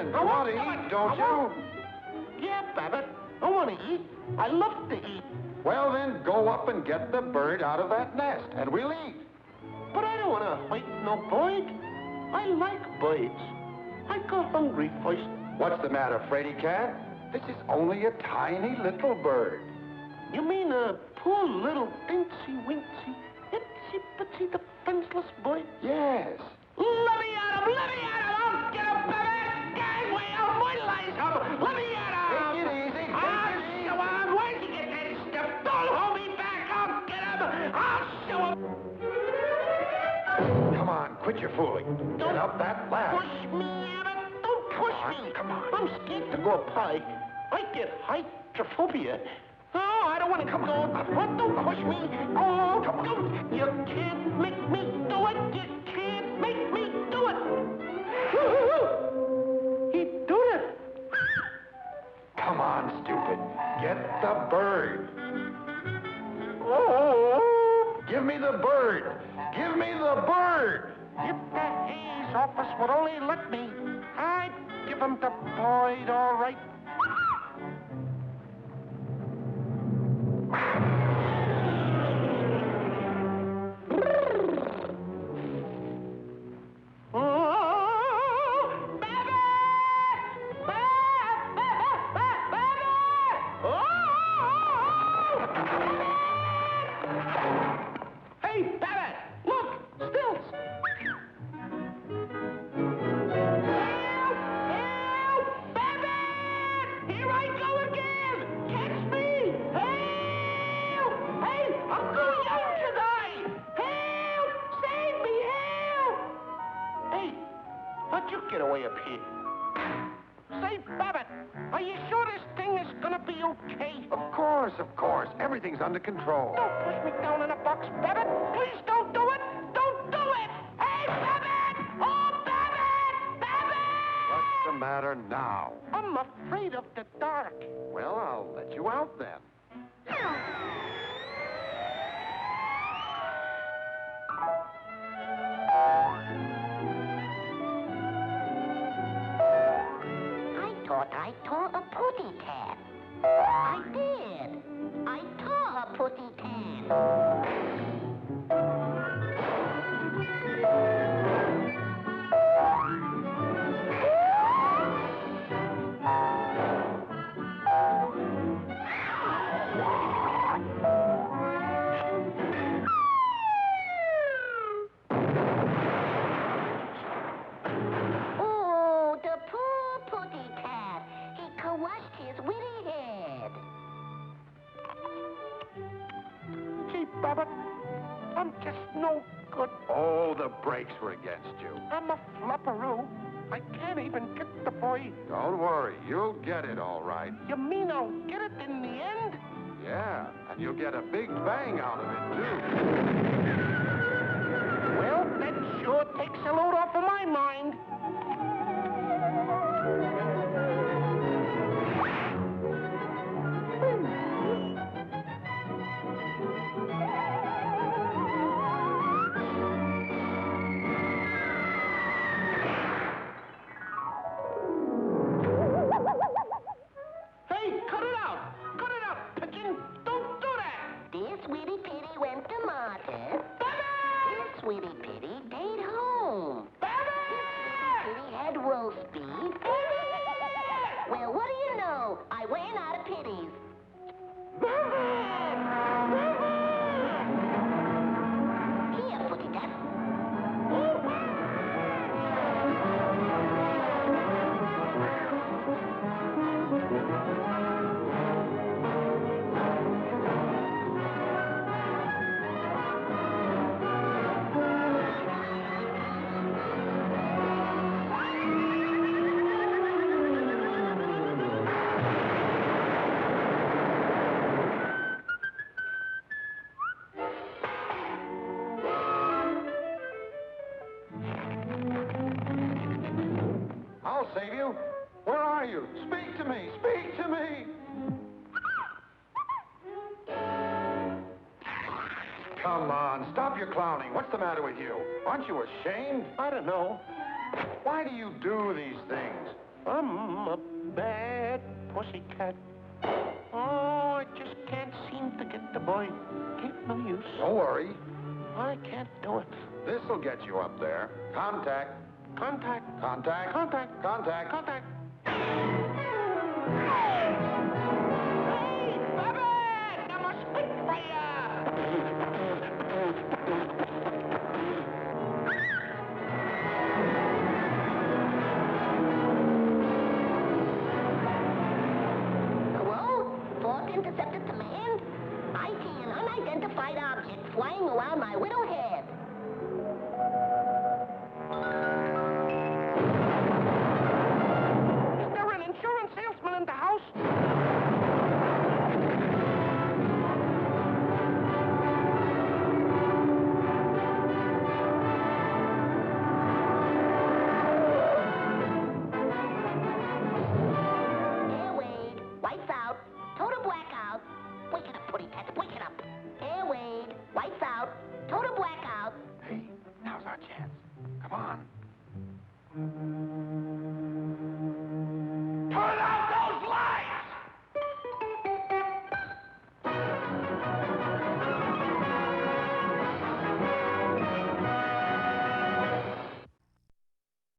You want to eat, don't you? Yeah, Babbit. I want to eat. I love to eat. Well, then, go up and get the bird out of that nest, and we'll eat. But I don't want to fight no bird. I like birds. I got hungry first. What's the matter, Fraidy Cat? This is only a tiny little bird. You mean a poor little dincy-wincy, itsy-bitsy defenseless bird? Yes. Let me at him! Let me at him! I'll get him, Babbit! Gangway! I'll mortalize him! Let me at him! Take it easy. Take it easy. Show him! Where'd you get that stuff? Don't hold me back! I'll get him! I'll show him! Come on, quit your fooling. Get up that ladder. Push me, Abbott! Don't push me! Come on. I'm scared to go up high. I get hydrophobia. Oh, I don't want to go. What? Don't push me. Oh, don't. You can't make me do it. You can't make me do it. He did it. Come on, stupid. Get the bird. Oh. Give me the bird. Give me the bird. If the Hayes office would only let me, I'd give him the bird, all right. Get away up here. Say, Babbit, are you sure this thing is gonna be okay? Of course, of course. Everything's under control. Don't push me down in a box, Babbit. Please don't do it. Don't do it. Hey, Babbit! Oh, Babbit! Babbit! What's the matter now? I'm afraid of the dark. Well, I'll let you out then. I tore a putty cat. I did. I tore a putty cat. Babbit, I'm just no good. Oh, the brakes were against you. I'm a flapperoo. I can't even get the boy. Don't worry, you'll get it all right. You mean I'll get it in the end? Yeah, and you'll get a big bang out of it, too. Well, that sure takes a load off of my mind. Tweety Pitty stayed home. Tweety had roast beef. Well, what do you know? I ran out of pitties. Here, Putty Cat. Save you? Where are you? Speak to me! Speak to me! Come on, stop your clowning. What's the matter with you? Aren't you ashamed? I don't know. Why do you do these things? I'm a bad pussycat. Oh, I just can't seem to get the boy. Ain't no use. Don't worry. I can't do it. This'll get you up there. Contact. Contact. Contact. Contact. Contact. Contact. Hey, Babbit! I'm a spitfire! Hello? Fourth interceptor command? I see an unidentified object flying around my little head. Is there an insurance salesman in the house? Air Wade, lights out, total blackout. Wake it up, Putty Pet, wake it up. Air Wade, lights out, total blackout. Hey, now's our chance. Come on.